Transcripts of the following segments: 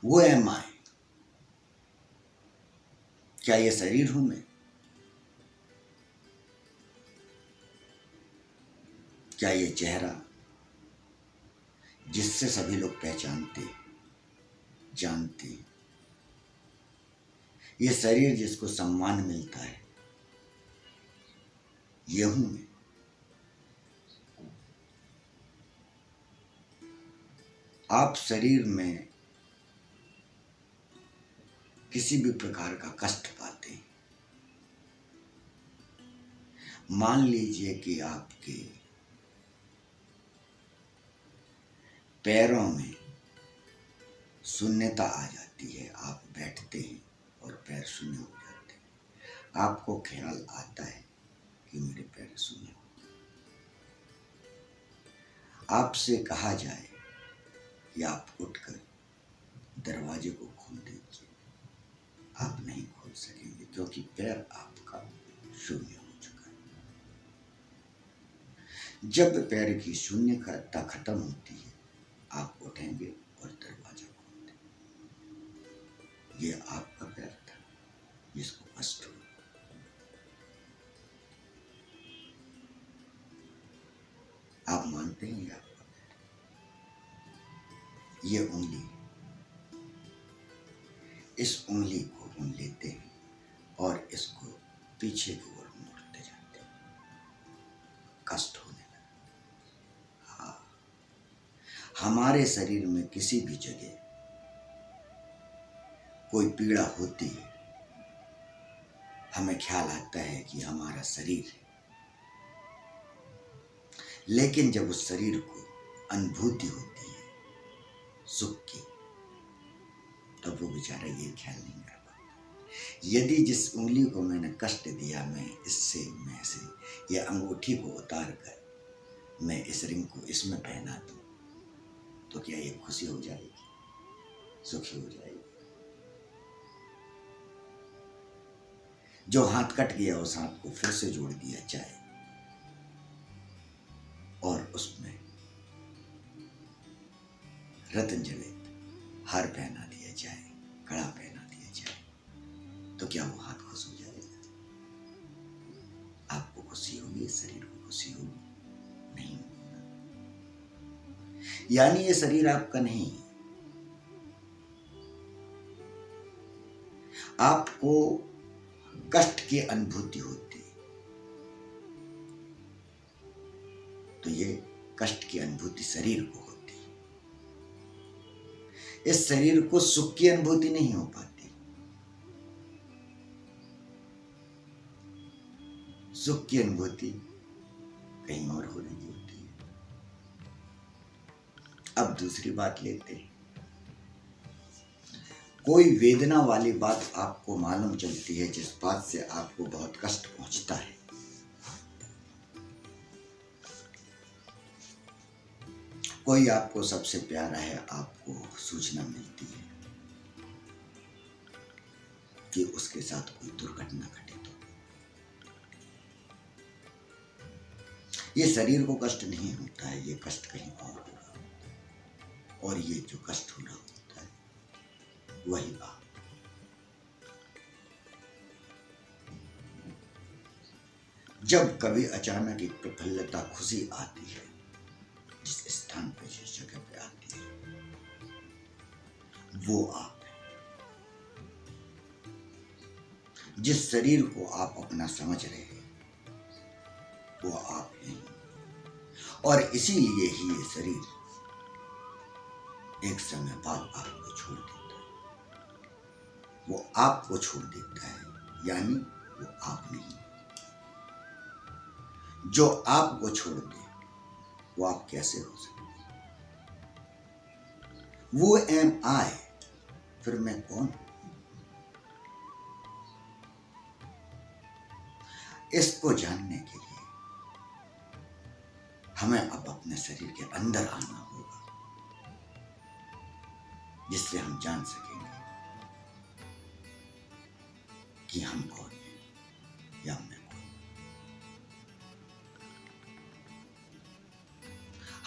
वो एम आई, क्या ये शरीर हूं मैं? क्या ये चेहरा जिससे सभी लोग पहचानते जानते, ये शरीर जिसको सम्मान मिलता है, ये हूं मैं? आप शरीर में किसी भी प्रकार का कष्ट पाते हैं, मान लीजिए कि आपके पैरों में शून्यता आ जाती है, आप बैठते हैं और पैर शून्य हो जाते हैं, आपको ख्याल आता है कि मेरे पैर शून्य हो। आपसे कहा जाए कि आप उठकर दरवाजे को खोल दीजिए, आप नहीं खोल सकेंगे क्योंकि पैर आपका शून्य हो चुका है। जब पैर की शून्यता खत्म होती है, आप उठेंगे और दरवाजा खोल देंगे। ये आपका पैर था जिसको कष्ट हुआ। आप मानते हैं ये आपका पैर? ये उंगली, इस उंगली को हम लेते हैं और इसको पीछे की ओर मोड़ते जाते हैं, कष्ट होने लगा। हाँ, हमारे शरीर में किसी भी जगह कोई पीड़ा होती है, हमें ख्याल आता है कि हमारा शरीर है, लेकिन जब उस शरीर को अनुभूति होती है सुख की, तब वो बेचारा ये ख्याल नहीं कर पाता। यदि जिस उंगली को मैंने कष्ट दिया, मैं से ये अंगूठी को उतार कर मैं इस रिंग को इसमें पहना दूं, तो क्या ये खुशी हो जाएगी, सुखी हो जाएगी? जो हाथ कट गया उस हाथ को फिर से जोड़ दिया जाए और उसमें रत्न जड़ित हार पहना दिया जाए, कड़ा पहना दिया जाए, तो क्या वो हाथ खुश हो जाएगा? आपको खुशी होगी, शरीर को खुशी होगी? नहीं होगा। यानी ये शरीर आपका नहीं है। आपको कष्ट की अनुभूति होती है, तो ये कष्ट की अनुभूति शरीर को होती है। इस शरीर को सुख की अनुभूति नहीं हो पाती। सुख की अनुभूति कहीं और हो रही होती है। अब दूसरी बात लेते हैं। कोई वेदना वाली बात आपको मालूम चलती है, जिस बात से आपको बहुत कष्ट पहुंचता है। कोई आपको सबसे प्यारा है, आपको सूचना मिलती है कि उसके साथ कोई दुर्घटना घटित हो। ये शरीर को कष्ट नहीं होता है, ये कष्ट कहीं और हो रहा होता है, और ये जो कष्ट हो रहा होता है वही आप। जब कभी अचानक एक प्रफुल्लता, खुशी आती है, जिस स्थान पे, जिस जगह पे आती है, वो आप है। जिस शरीर को आप अपना समझ रहे हैं, वो आप नहीं। और इसीलिए ही ये शरीर एक समय बाद आपको छोड़ देता है। वो आपको छोड़ देता है, यानी वो आप नहीं। जो आपको छोड़ दे, वो आप कैसे हो सकते? वो एम आई, फिर मैं कौन हूं? इसको जानने के लिए हमें अब अपने शरीर के अंदर आना होगा, जिससे हम जान सकेंगे कि हम कौन हैं या मैं कौन।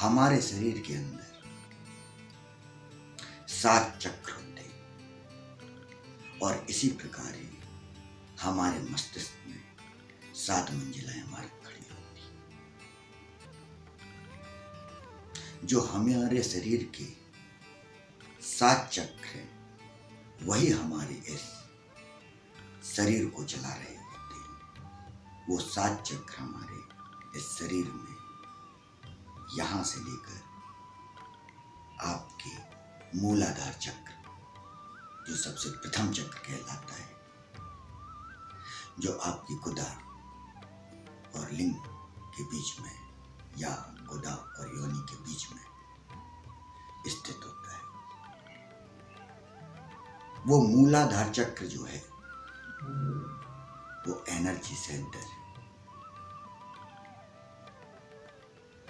हमारे शरीर के अंदर 7 चक्र होते हैं। और इसी प्रकार ही हमारे मस्तिष्क में 7 मंजिलाएं हमारी खड़ी होती। जो हमारे शरीर के 7 चक्र हैं, वही हमारे इस शरीर को चला रहे होते हैं। वो 7 चक्र हमारे इस शरीर में यहां से लेकर आपके मूलाधार चक्र, जो सबसे प्रथम चक्र कहलाता है, जो आपकी गुदा और लिंग के बीच में या गुदा और योनि के बीच में स्थित होता है। वो मूलाधार चक्र जो है वो एनर्जी सेंटर है।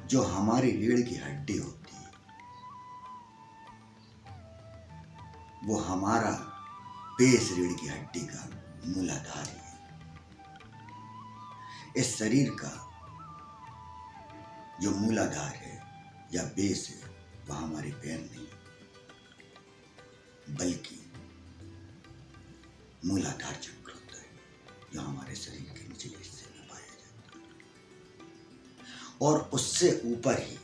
जो हमारी रीढ़ की हड्डी होती है, वो हमारा बेस रीढ़ की हड्डी का मूलाधार है। इस शरीर का जो मूलाधार है या बेस है, वह हमारे पैर नहीं, बल्कि मूलाधार चक्र होता है, जो हमारे शरीर के निचले हिस्से में पाया जाता है। और उससे ऊपर ही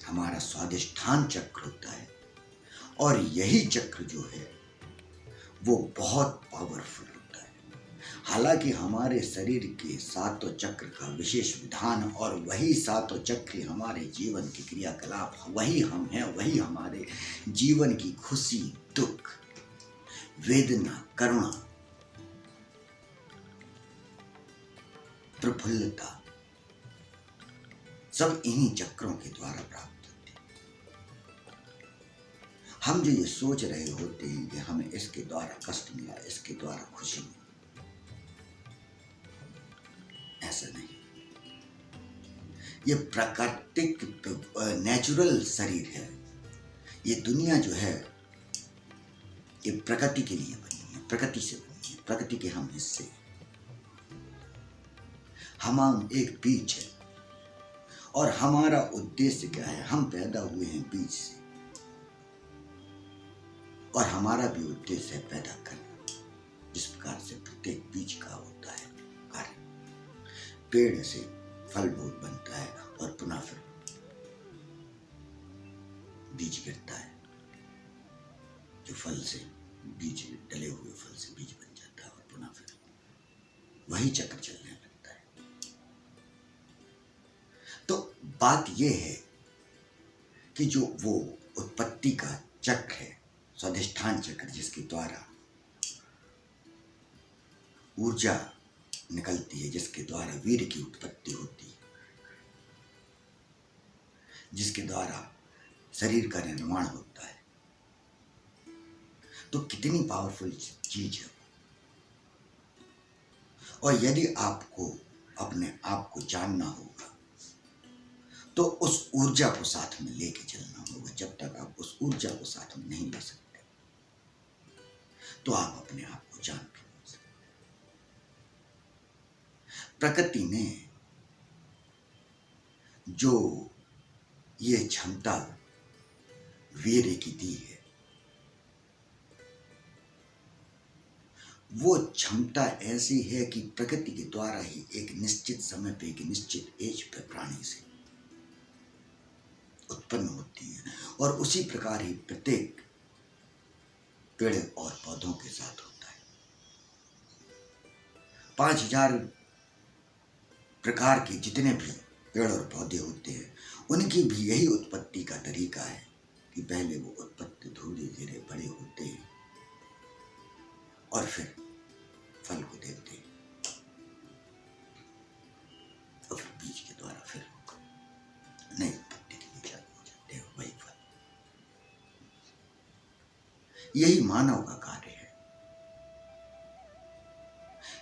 हमारा स्वादिष्ठान चक्र होता है। और यही चक्र जो है वो बहुत पावरफुल होता है। हालांकि हमारे शरीर के 7 चक्र का विशेष विधान, और वही 7 चक्र हमारे जीवन के क्रियाकलाप, वही हम हैं, वही हमारे जीवन की खुशी, दुख, वेदना, करुणा, प्रफुल्लता, सब इन्हीं चक्रों के द्वारा प्राप्त होती है। हम जो ये सोच रहे होते हैं कि हमें इसके द्वारा कष्ट मिला, इसके द्वारा खुशी मिली, ऐसा नहीं। ये प्राकृतिक नेचुरल शरीर है। ये दुनिया जो है ये प्रकृति के लिए बनी है, प्रकृति से बनी है, प्रकृति के हम हिस्से हैं। हम एक बीज है, और हमारा उद्देश्य क्या है? हम पैदा हुए हैं बीज से, और हमारा भी उद्देश्य है पैदा करना, जिस प्रकार से प्रत्येक बीज का होता है कार्य। पेड़ से फल फूल बनता है और पुनः फिर बीज गिरता है, जो फल से बीज, डले हुए फल से बीज बन जाता है, और पुनः फिर वही चक्र चलने लगता है। तो बात यह है कि जो वो उत्पत्ति का चक्र है, स्वादिष्ठान चक्र, जिसके द्वारा ऊर्जा निकलती है, जिसके द्वारा वीर्य की उत्पत्ति होती है, जिसके द्वारा शरीर का निर्माण होता है, तो कितनी पावरफुल चीज है। और यदि आपको अपने आप को जानना होगा, तो उस ऊर्जा को साथ में लेके चलना होगा। जब तक आप उस ऊर्जा को साथ में नहीं ले सकते, तो आप अपने आप को जान भी नहीं सकते। प्रकृति ने जो ये क्षमता वीर्य की दी है, वो क्षमता ऐसी है कि प्रकृति के द्वारा ही एक निश्चित समय पे, एक निश्चित एज पे प्राणी से उत्पन्न होती है। और उसी प्रकार ही प्रत्येक पेड़ और पौधों के साथ होता है। 5000 प्रकार के जितने भी पेड़ और पौधे होते हैं, उनकी भी यही उत्पत्ति का तरीका है कि पहले वो उत्पत्ति धीरे धीरे बड़े होते हैं और फिर फल को देते हैं, और फिर बीज के द्वारा फिर नई उत्पत्ति के लिए चालू हो जाते हैं, वही फल। यही मानव का कार्य है।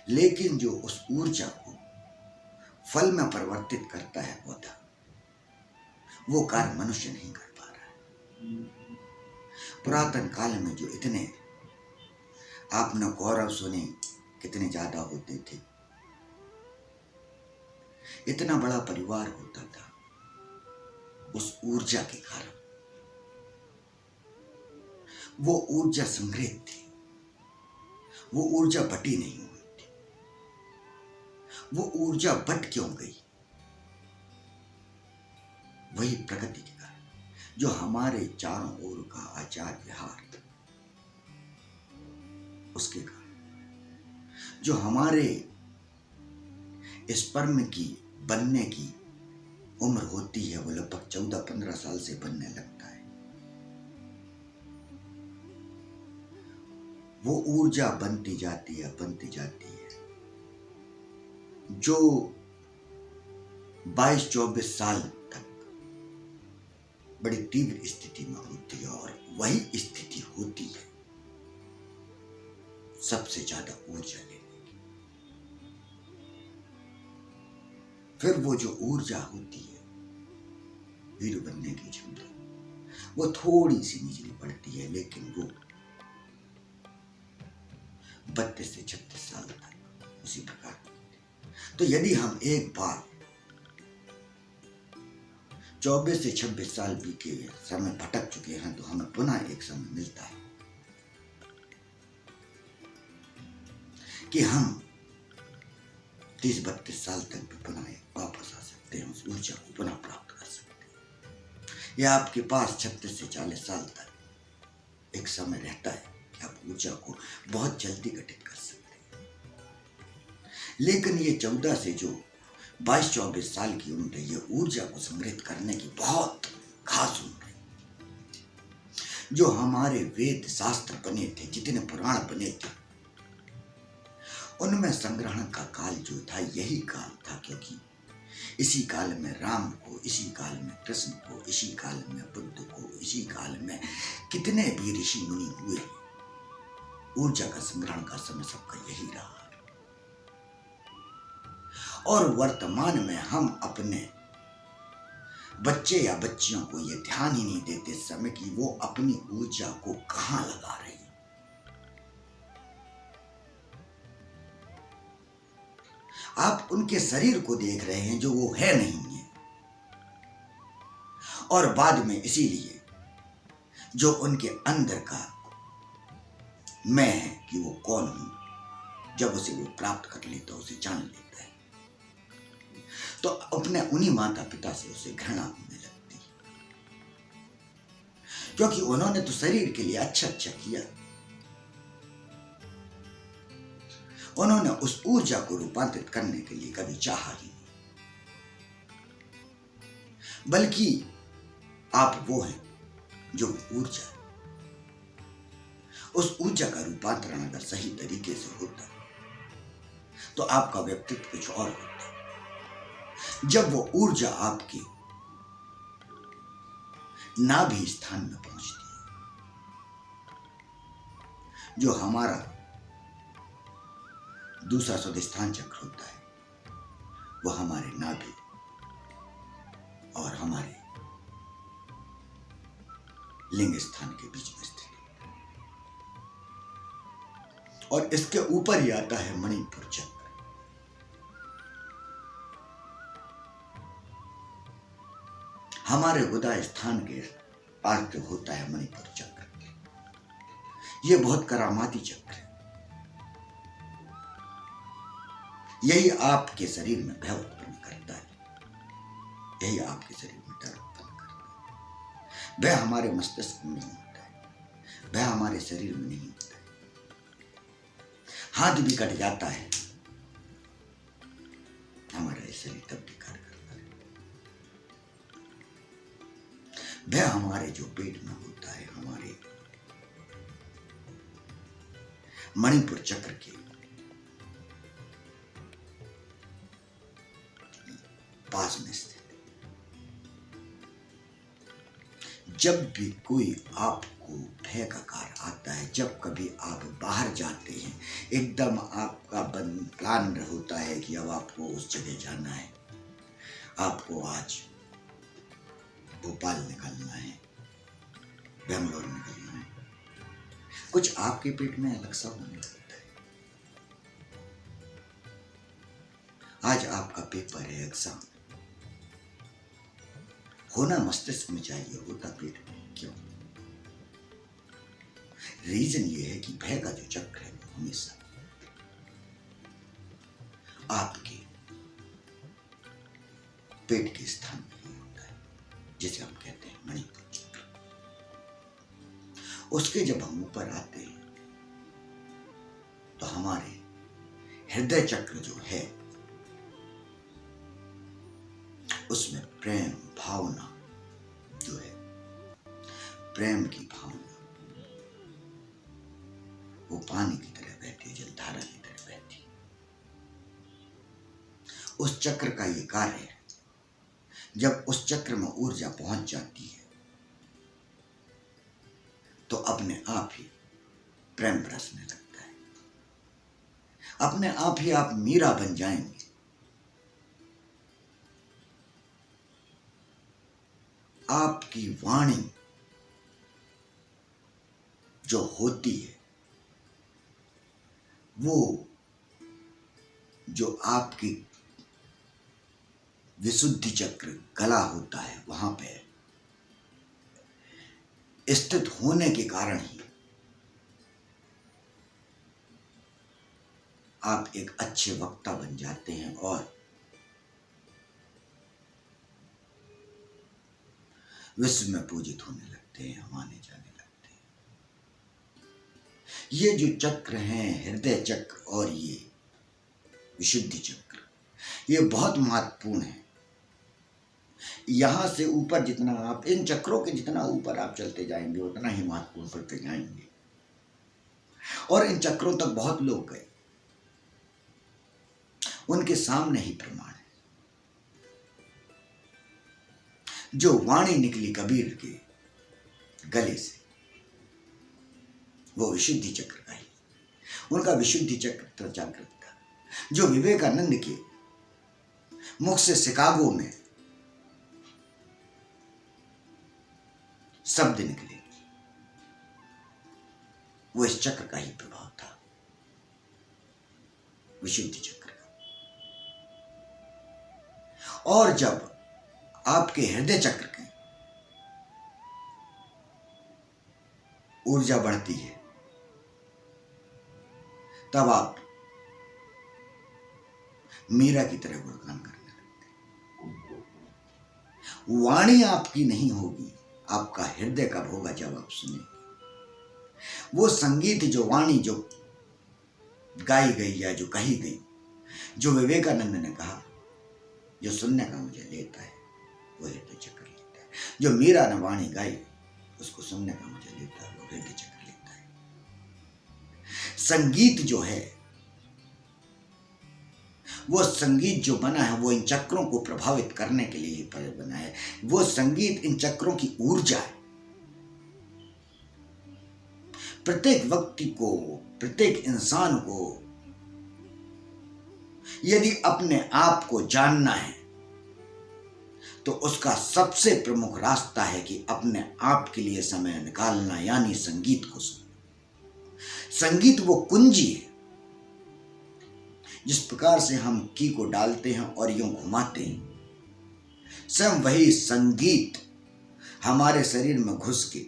लेकिन जो उस ऊर्जा को फल में परिवर्तित करता है पौधा, वो कार्य मनुष्य नहीं कर पा रहा है। पुरातन काल में जो इतने आपने गौरव सुने, कितने ज्यादा होते थे, इतना बड़ा परिवार होता था, उस ऊर्जा के कारण। वो ऊर्जा संग्रहित थी, वो ऊर्जा बटी नहीं हुई थी। वो ऊर्जा बट क्यों गई? वही प्रकृति के कारण, जो हमारे चारों ओर का आचार विहार, उसके कारण, जो हमारे स्पर्म की बनने की उम्र होती है, वो लगभग 14-15 साल से बनने लगता है। वो ऊर्जा बनती जाती है, बनती जाती है, जो 22-24 साल तक बड़ी तीव्र स्थिति में होती है, और वही स्थिति होती है सबसे ज्यादा ऊर्जा लेने की। फिर वो जो ऊर्जा होती है वीर बनने की क्षमता, वो थोड़ी सी निचली पड़ती है, लेकिन वो 32 से 36 साल तक उसी प्रकार। तो यदि हम एक बार 24 से 26 साल भी के समय भटक चुके हैं, तो हमें पुनः एक समय मिलता है कि हम 30-32 साल तक भी पुनः वापस आ सकते हैं, उस ऊर्जा को पुनः प्राप्त कर सकते हैं। या आपके पास 36 से 40 साल तक एक समय रहता है कि आप ऊर्जा को बहुत जल्दी घटित कर सकते हैं। लेकिन ये 14 से जो 22-24 साल की उम्र है, ये ऊर्जा को संग्रहित करने की बहुत खास उम्र है। जो हमारे वेद शास्त्र बने थे, जितने पुराण बने थे, उनमें संग्रहण का काल जो था यही काल था, क्योंकि इसी काल में राम को, इसी काल में कृष्ण को, इसी काल में बुद्ध को, इसी काल में कितने भी ऋषि मुनि हुए। ऊर्जा का संग्रहण का समय सबका यही रहा। और वर्तमान में हम अपने बच्चे या बच्चियों को ये ध्यान ही नहीं देते समय कि वो अपनी ऊर्जा को कहां लगा रही है। आप उनके शरीर को देख रहे हैं जो वो है नहीं है, और बाद में इसीलिए जो उनके अंदर का मैं है कि वो कौन हूं, जब उसे वो प्राप्त कर लेता है, उसे जान लेता है, तो अपने उन्हीं माता पिता से उसे घृणा होने लगती है, क्योंकि उन्होंने तो शरीर के लिए अच्छा अच्छा किया, उन्होंने उस ऊर्जा को रूपांतरित करने के लिए कभी चाहा ही नहीं। बल्कि आप वो हैं जो ऊर्जा है। उस ऊर्जा का रूपांतरण अगर सही तरीके से होता तो आपका व्यक्तित्व कुछ और होता। जब वो ऊर्जा आपकी नाभि स्थान में पहुंचती है, जो हमारा दूसरा स्वादिष्ठान चक्र होता है, वो हमारे नाभि और हमारे लिंग स्थान के बीच में स्थित है, और इसके ऊपर ही आता है मणिपुर चक्र। हमारे उदय स्थान के पास जो होता है मणिपुर चक्र, ये बहुत करामाती चक्र है। यही आपके शरीर में भय उत्पन्न करता है, यही आपके शरीर में डर उत्पन्न करता है। भय हमारे मस्तिष्क में नहीं होता है, भय हमारे शरीर में नहीं होता है। हाथ भी कट जाता है, हमारा शरीर तब भी कार्य करता है। भय हमारे जो पेट में होता है, हमारे मणिपुर चक्र के पास में स्थित। जब भी कोई आपको भय का कार्य आता है, जब कभी आप बाहर जाते हैं, एकदम आपका प्लान होता है कि अब आपको उस जगह जाना है, आपको आज भोपाल निकलना है, बेंगलोर निकलना है, कुछ आपके पेट में अलग सा होने लगता है। आज आपका पेपर है, एग्जाम होना मस्तिष्क में चाहिए, होता पेट में क्यों? रीजन ये है कि भय का जो चक्र है वो हमेशा आपके पेट के स्थान में ही होता है, जिसे हम कहते हैं मणिपुर चक्र। उसके जब हम ऊपर आते हैं तो हमारे हृदय चक्र जो है उसमें प्रेम भावना जो है, प्रेम की भावना वो पानी की तरह बहती है, जलधारा की तरह बहती है। उस चक्र का ये कार्य है, जब उस चक्र में ऊर्जा पहुंच जाती है तो अपने आप ही प्रेम बरसने लगता है, अपने आप ही आप मीरा बन जाएंगे। आपकी वाणी जो होती है वो जो आपकी विशुद्धि चक्र गला होता है वहां पे स्थित होने के कारण ही आप एक अच्छे वक्ता बन जाते हैं और विश्व में पूजित होने लगते हैं, माने जाने लगते हैं। ये जो चक्र हैं, हृदय चक्र और ये विशुद्धि चक्र, ये बहुत महत्वपूर्ण है। यहां से ऊपर जितना आप इन चक्रों के जितना ऊपर आप चलते जाएंगे उतना ही महत्वपूर्ण करते जाएंगे। और इन चक्रों तक बहुत लोग गए, उनके सामने ही प्रमाण है। जो वाणी निकली कबीर के गले से वो विशुद्धि चक्र का ही, उनका विशुद्धि चक्र जागृत था। जो विवेकानंद के मुख से शिकागो में शब्द निकले वो इस चक्र का ही प्रभाव था, विशुद्धि चक्र का। और जब आपके हृदय चक्र की ऊर्जा बढ़ती है तब आप मीरा की तरह गुणगान करने लगते हैं। वाणी आपकी नहीं होगी, आपका हृदय कब होगा जब आप सुने वो संगीत, जो वाणी जो गाई गई या जो कही गई, जो विवेकानंद ने कहा, जो सुनने का मुझे लेता है वो हृदय चक्र लेता है। जो मीरा ने वाणी गाई उसको सुनने का मुझे लेता है वो हृदय चक्र लेता है। संगीत जो है वो संगीत जो बना है वो इन चक्रों को प्रभावित करने के लिए बना है। वो संगीत इन चक्रों की ऊर्जा है। प्रत्येक व्यक्ति को, प्रत्येक इंसान को यदि अपने आप को जानना है तो उसका सबसे प्रमुख रास्ता है कि अपने आप के लिए समय निकालना, यानी संगीत को सुनना। संगीत वो कुंजी है जिस प्रकार से हम की को डालते हैं और यूं घुमाते हैं, स्वयं वही संगीत हमारे शरीर में घुस के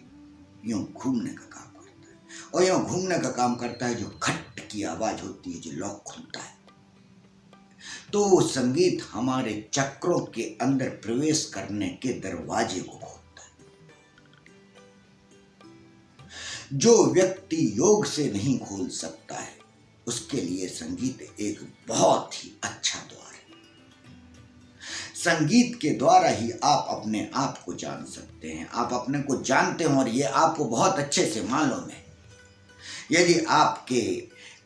यूं घूमने का काम करता है। और यूं घूमने का काम करता है, जो खट की आवाज होती है, जो लॉक खुलता है। तो संगीत हमारे चक्रों के अंदर प्रवेश करने के दरवाजे को खोलता है। जो व्यक्ति योग से नहीं खोल सकता है उसके लिए संगीत एक बहुत ही अच्छा द्वार है। संगीत के द्वारा ही आप अपने आप को जान सकते हैं, आप अपने को जानते हो। और ये आपको बहुत अच्छे से मालूम है। यदि आपके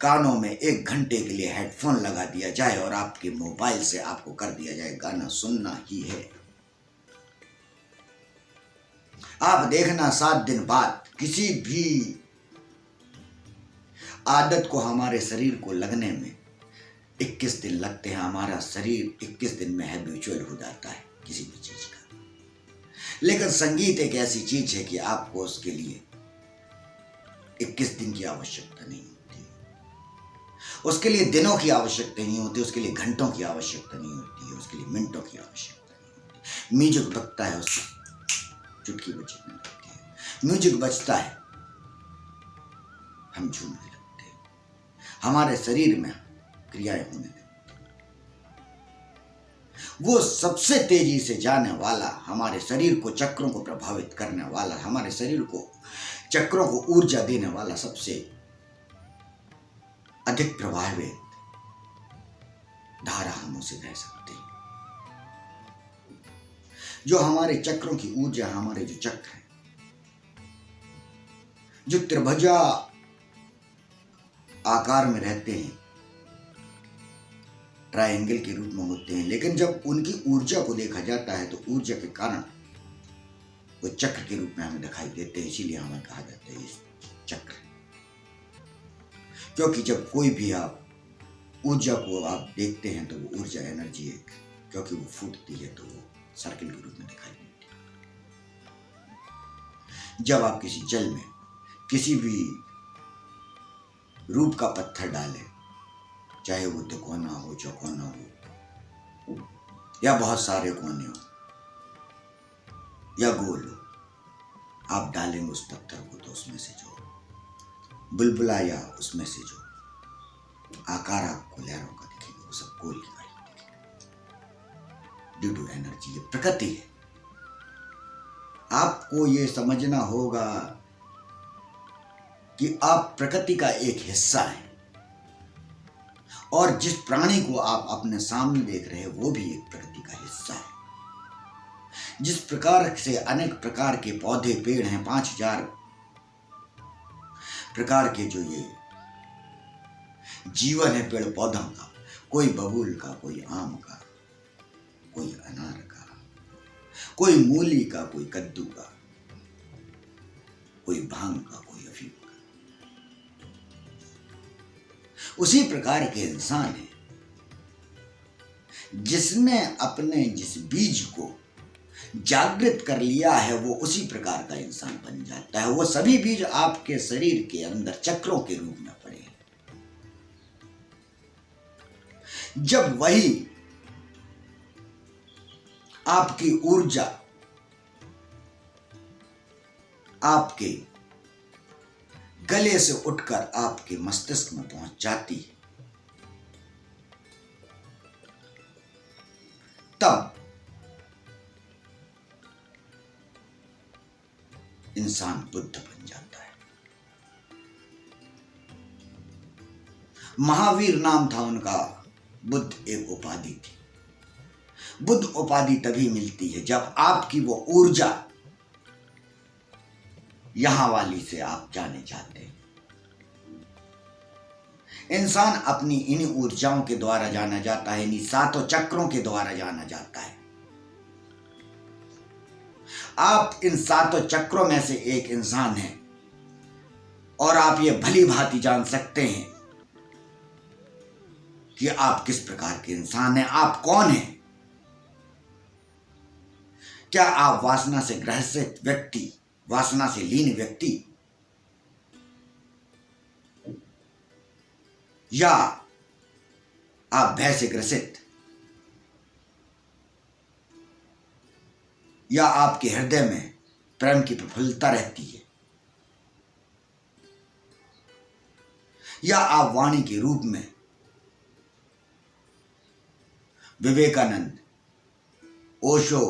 कानों में 1 घंटे के लिए हेडफोन लगा दिया जाए और आपके मोबाइल से आपको कर दिया जाए गाना सुनना ही है, आप देखना 7 दिन बाद किसी भी आदत को हमारे शरीर को लगने में 21 दिन लगते हैं। हमारा शरीर 21 दिन में हैबिचुअल हो जाता है किसी भी चीज का। लेकिन संगीत एक ऐसी चीज है कि आपको उसके लिए 21 दिन की आवश्यकता नहीं होती, उसके लिए दिनों की आवश्यकता नहीं होती, उसके लिए घंटों की आवश्यकता नहीं होती है, उसके लिए मिनटों की आवश्यकता नहीं होती। म्यूजिक बजता है, उसको चुटकी बजने लगती है। म्यूजिक बजता है हम झूमने लगते हैं, हमारे शरीर में क्रियाएं होने लगती। वो सबसे तेजी से जाने वाला, हमारे शरीर को चक्रों को प्रभावित करने वाला, हमारे शरीर को चक्रों को ऊर्जा देने वाला सबसे अधिक प्रभावित धारा हम उसे कह सकते हैं। जो हमारे चक्रों की ऊर्जा, हमारे जो चक्र हैं, जो त्रिभुजा आकार में रहते हैं, ट्रायंगल के रूप में होते हैं, लेकिन जब उनकी ऊर्जा को देखा जाता है तो ऊर्जा के कारण वो चक्र के रूप में हमें दिखाई देते हैं। इसीलिए हमें कहा जाता है इस चक्र, क्योंकि जब कोई भी आप ऊर्जा को आप देखते हैं तो वो ऊर्जा एनर्जी है, क्योंकि वो फूटती है तो वो सर्किल के रूप में दिखाई देती है। जब आप किसी जल में किसी भी रूप का पत्थर डालें, चाहे वो तिकोना हो, चौकोना हो, या बहुत सारे कोने हो, या गोल हो, आप डालेंगे उस पत्थर को तो उसमें से जो बुलबुला या उसमें से जो आकार आपको लहरों का दिखेगा वो सब गोल की दिखेगा, ड्यू टू एनर्जी। ये प्रकृति है। आपको ये समझना होगा कि आप प्रकृति का एक हिस्सा हैं, और जिस प्राणी को आप अपने सामने देख रहे हैं वो भी एक प्रकृति का हिस्सा है। जिस प्रकार से अनेक प्रकार के पौधे पेड़ हैं, 5000 प्रकार के जो ये जीवन है पेड़ पौधों का, कोई बबूल का, कोई आम का, कोई अनार का, कोई मूली का, कोई कद्दू का, कोई भांग का, कोई अफीम का। उसी प्रकार के इंसान है जिसने अपने जिस बीज को जागृत कर लिया है वो उसी प्रकार का इंसान बन जाता है। वो सभी बीज आपके शरीर के अंदर चक्रों के रूप में पड़े हैं। जब वही आपकी ऊर्जा आपके गले से उठकर आपके मस्तिष्क में पहुंच जाती है, तब इंसान बुद्ध बन जाता है। महावीर नाम था उनका, बुद्ध एक उपाधि थी। बुद्ध उपाधि तभी मिलती है जब आपकी वो ऊर्जा यहां वाली से आप जाने चाहते हैं। इंसान अपनी इन ऊर्जाओं के द्वारा जाना जाता है, इन सातों चक्रों के द्वारा जाना जाता है। आप इन सातों चक्रों में से एक इंसान हैं, और आप ये भली भांति जान सकते हैं कि आप किस प्रकार के इंसान हैं, आप कौन हैं। क्या आप वासना से ग्रसित व्यक्ति, वासना से लीन व्यक्ति, या आप भय से ग्रसित, या आपके हृदय में प्रेम की प्रफुल्लता रहती है, या आप वाणी के रूप में विवेकानंद, ओशो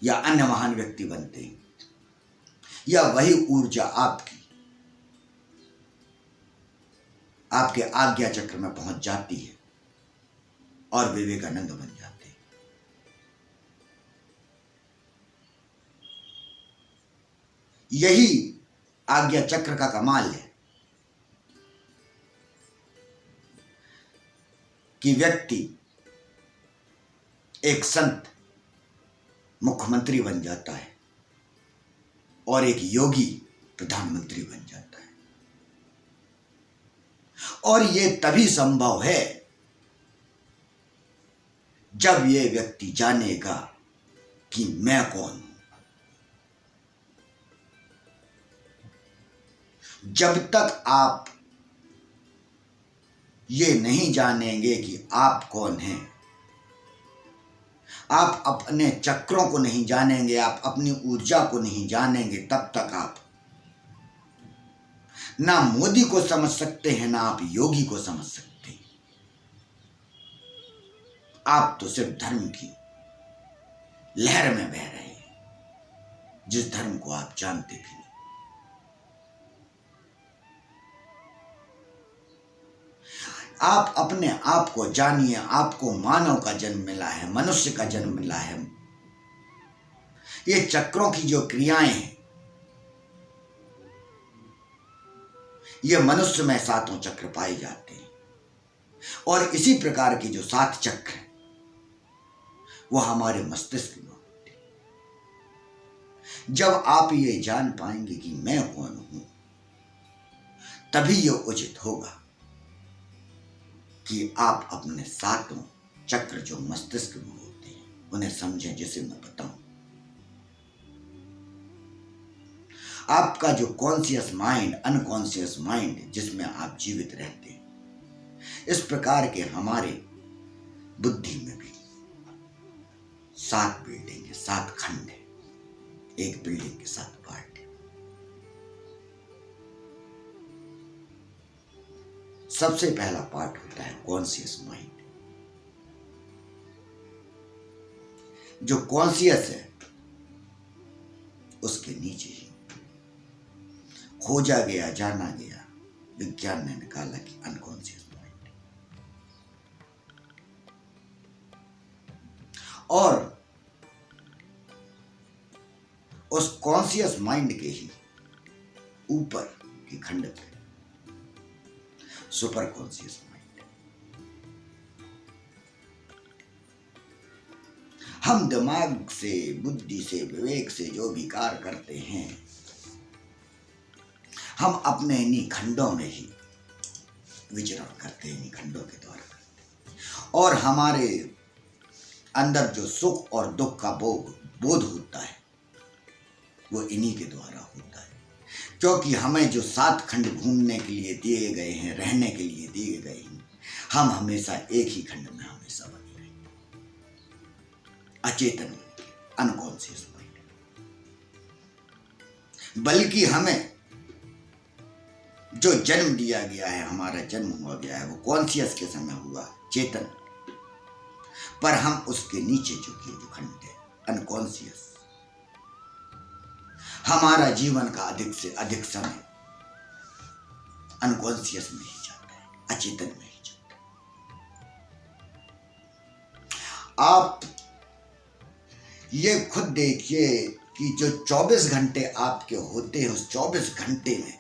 या अन्य महान व्यक्ति बनते हैं, या वही ऊर्जा आपकी आपके आज्ञा चक्र में पहुंच जाती है और विवेकानंद बन जाते हैं। यही आज्ञा चक्र का कमाल है कि व्यक्ति एक संत मुख्यमंत्री बन जाता है और एक योगी प्रधानमंत्री बन जाता है। और ये तभी संभव है जब ये व्यक्ति जानेगा कि मैं कौन हूं। जब तक आप ये नहीं जानेंगे कि आप कौन हैं, आप अपने चक्रों को नहीं जानेंगे, आप अपनी ऊर्जा को नहीं जानेंगे, तब तक आप ना मोदी को समझ सकते हैं, ना आप योगी को समझ सकते हैं। आप तो सिर्फ धर्म की लहर में बह रहे हैं, जिस धर्म को आप जानते भी नहीं। आप अपने आप को जानिए। आपको मानव का जन्म मिला है, मनुष्य का जन्म मिला है। ये चक्रों की जो क्रियाएं हैं, ये मनुष्य में सातों चक्र पाए जाते हैं, और इसी प्रकार की जो 7 चक्र हैं वो हमारे मस्तिष्क में होते हैं। जब आप ये जान पाएंगे कि मैं कौन हूं, तभी ये उचित होगा कि आप अपने 7 चक्र जो मस्तिष्क में होते हैं उन्हें समझें, जिसे मैं बताऊं। आपका जो कॉन्शियस माइंड, अनकॉन्शियस माइंड, जिसमें आप जीवित रहते हैं, इस प्रकार के हमारे बुद्धि में भी 7 बिल्डिंग है, 7 खंड है। एक बिल्डिंग के 7 पार्ट है। सबसे पहला पार्ट होता है कॉन्शियस माइंड। जो कॉन्शियस है उसके नीचे ही खोजा गया, जाना गया, विज्ञान ने निकाला कि अनकॉन्शियस माइंड। और उस कॉन्शियस माइंड के ही ऊपर के खंड पे सुपर कॉन्शियस माइंड। हम दिमाग से, बुद्धि से, विवेक से जो भी कार्य करते हैं, हम अपने इन्हीं खंडों में ही विचरण करते हैं, इन्हीं खंडों के द्वारा करते हैं। और हमारे अंदर जो सुख और दुख का बोध होता है वो इन्हीं के द्वारा होता है। क्योंकि हमें जो 7 खंड घूमने के लिए दिए गए हैं, रहने के लिए दिए गए हैं, हम हमेशा एक ही खंड में हमेशा बने रहेंगे, अचेतन, अनकॉन्शियस माइंड। बल्कि हमें जो जन्म दिया गया है, हमारा जन्म हुआ गया है, वो कॉन्शियस के समय हुआ, चेतन। पर हम उसके नीचे जो खंड है, अनकॉन्शियस, हमारा जीवन का अधिक से अधिक समय अनकॉन्शियस में ही जाता है, अचेतन में ही जाता है। आप ये खुद देखिए कि जो 24 घंटे आपके होते हैं, उस 24 घंटे में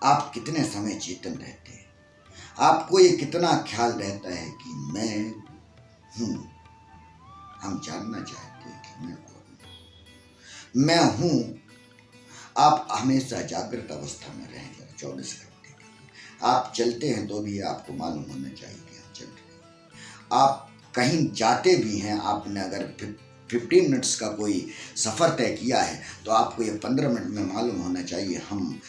आप कितने समय चेतन रहते हैं। आपको ये कितना ख्याल रहता है कि मैं हूं। हम जानना चाहते हैं कि मैं कौन हूं, मैं हूं। आप हमेशा जागृत अवस्था में रहेंगे 24 घंटे। आप चलते हैं तो भी आपको मालूम होना चाहिए कि आप चल रहे हैं। आप कहीं जाते भी हैं, आपने अगर 15 मिनट्स का कोई सफ़र तय किया है, तो आपको ये 15 मिनट में मालूम होना चाहिए हम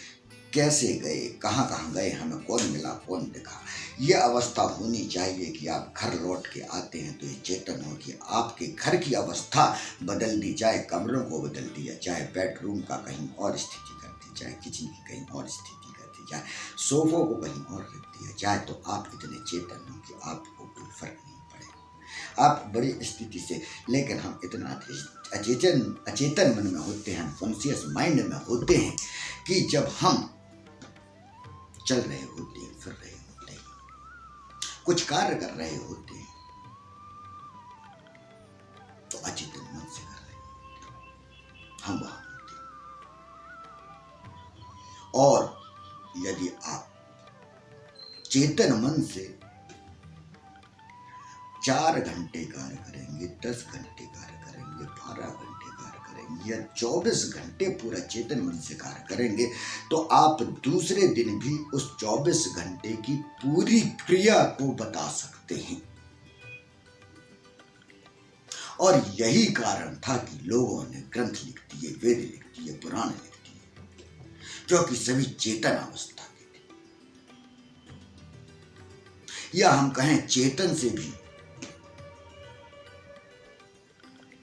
कैसे गए, कहाँ कहाँ गए, हमें कौन मिला, कौन दिखा। ये अवस्था होनी चाहिए कि आप घर लौट के आते हैं तो ये चेतन हो कि आपके घर की अवस्था बदल दी जाए, कमरों को बदल दिया जाए, बेडरूम का कहीं और स्थिति कर दी जाए, किचन की कहीं और स्थिति कर दी जाए, सोफों को कहीं और रख दिया जाए, तो आप इतने चेतन हो कि आपको कोई फर्क नहीं पड़ेगा। आप बड़ी स्थिति से, लेकिन हम इतना अचेतन मन में होते हैं, कॉन्शियस माइंड में होते हैं कि जब हम चल रहे होते हैं, फिर रहे होते हैं, कुछ कार्य कर रहे होते हैं, तो अचेतन मन से कर रहे होते हैं, हम वहां होते हैं। और यदि आप चेतन मन से 4 घंटे कार्य करेंगे, 10 घंटे कार्य करेंगे, 12 घंटे कार्य करेंगे, या 24 घंटे पूरा चेतन मन से कार्य करेंगे, तो आप दूसरे दिन भी उस 24 घंटे की पूरी क्रिया को बता सकते हैं। और यही कारण था कि लोगों ने ग्रंथ लिख दिए, वेद लिख दिए, पुराण लिख दिए, क्योंकि सभी चेतन अवस्था के थे। या हम कहें चेतन से भी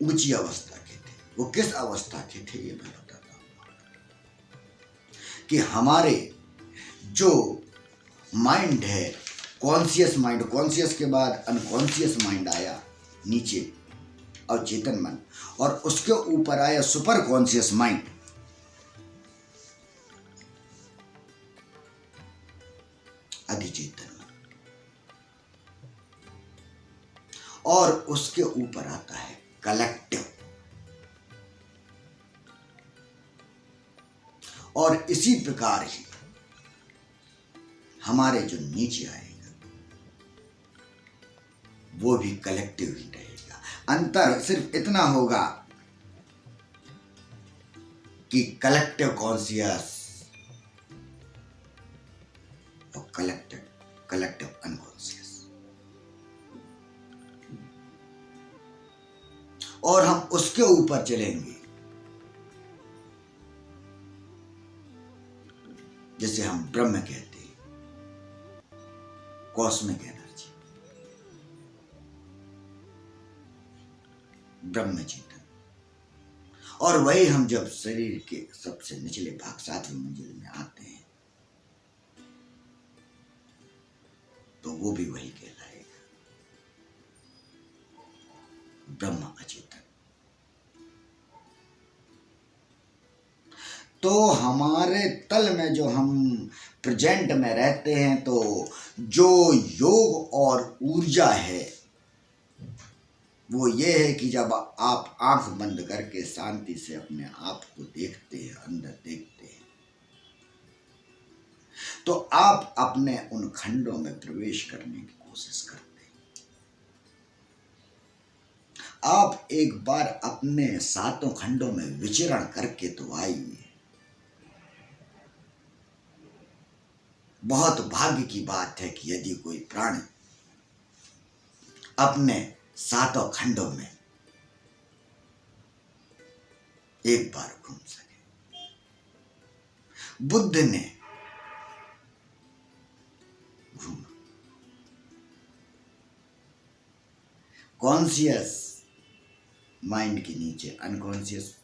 ऊंची अवस्था के थे। वो किस अवस्था के थे ये मैं बताता हूँ कि हमारे जो माइंड है, कॉन्शियस माइंड, कॉन्शियस के बाद अनकॉन्शियस माइंड आया नीचे, अवचेतन मन, और उसके ऊपर आया सुपर कॉन्शियस माइंड, अधिचेतन मन, और उसके ऊपर आता है कलेक्टिव। और इसी प्रकार ही हमारे जो नीचे आएगा वो भी कलेक्टिव ही रहेगा। अंतर सिर्फ इतना होगा कि कलेक्टिव कॉन्शियस और कलेक्टिव अनकॉन्शियस, और हम उसके ऊपर चलेंगे। जैसे हम ब्रह्म कहते हैं, कॉस्मिक एनर्जी, ब्रह्म चेतन। और वही हम जब शरीर के सबसे निचले भाग 7वीं मंजिल में आते हैं तो वो भी वही कहलाएगा, ब्रह्म अचेतन। तो हमारे तल में जो हम प्रेजेंट में रहते हैं, तो जो योग और ऊर्जा है वो ये है कि जब आप आंख बंद करके शांति से अपने आप को देखते हैं, अंदर देखते हैं, तो आप अपने उन खंडों में प्रवेश करने की कोशिश करते हैं। आप एक बार अपने 7 खंडों में विचरण करके तो आइए। बहुत भाग्य की बात है कि यदि कोई प्राणी अपने 7 खंडों में एक बार घूम सके। बुद्ध ने घूमा, कॉन्शियस माइंड के नीचे अनकॉन्शियस,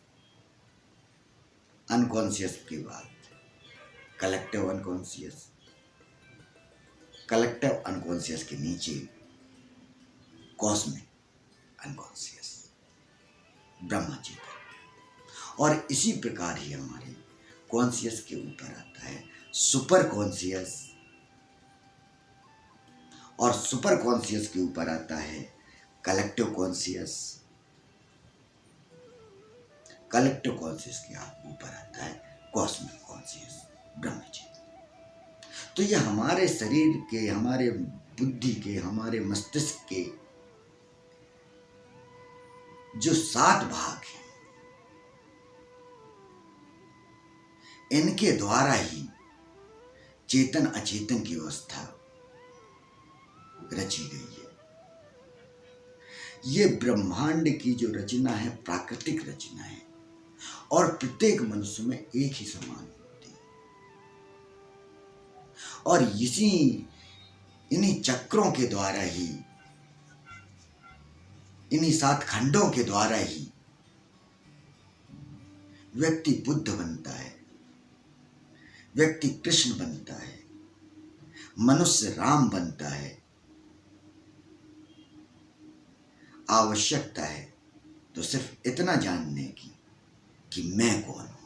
अनकॉन्शियस के बाद कलेक्टिव अनकॉन्शियस, कलेक्टिव अनकॉन्शियस के नीचे कॉस्मिक अनकॉन्शियस, ब्रह्म चेतन। और इसी प्रकार ही हमारे कॉन्शियस के ऊपर आता है सुपर कॉन्शियस, और सुपर कॉन्शियस के ऊपर आता है कलेक्टिव कॉन्शियस, कलेक्टिव कॉन्शियस के ऊपर आता है कॉस्मिक कॉन्शियस, ब्रह्म चेतन। तो ये हमारे शरीर के, हमारे बुद्धि के, हमारे मस्तिष्क के जो 7 भाग हैं, इनके द्वारा ही चेतन अचेतन की व्यवस्था रची गई है। ये ब्रह्मांड की जो रचना है प्राकृतिक रचना है, और प्रत्येक मनुष्य में एक ही समान होती है। और इन्हीं चक्रों के द्वारा ही, इन्हीं 7 खंडों के द्वारा ही व्यक्ति बुद्ध बनता है, व्यक्ति कृष्ण बनता है, मनुष्य राम बनता है। आवश्यकता है तो सिर्फ इतना जानने की कि मैं कौन हूं।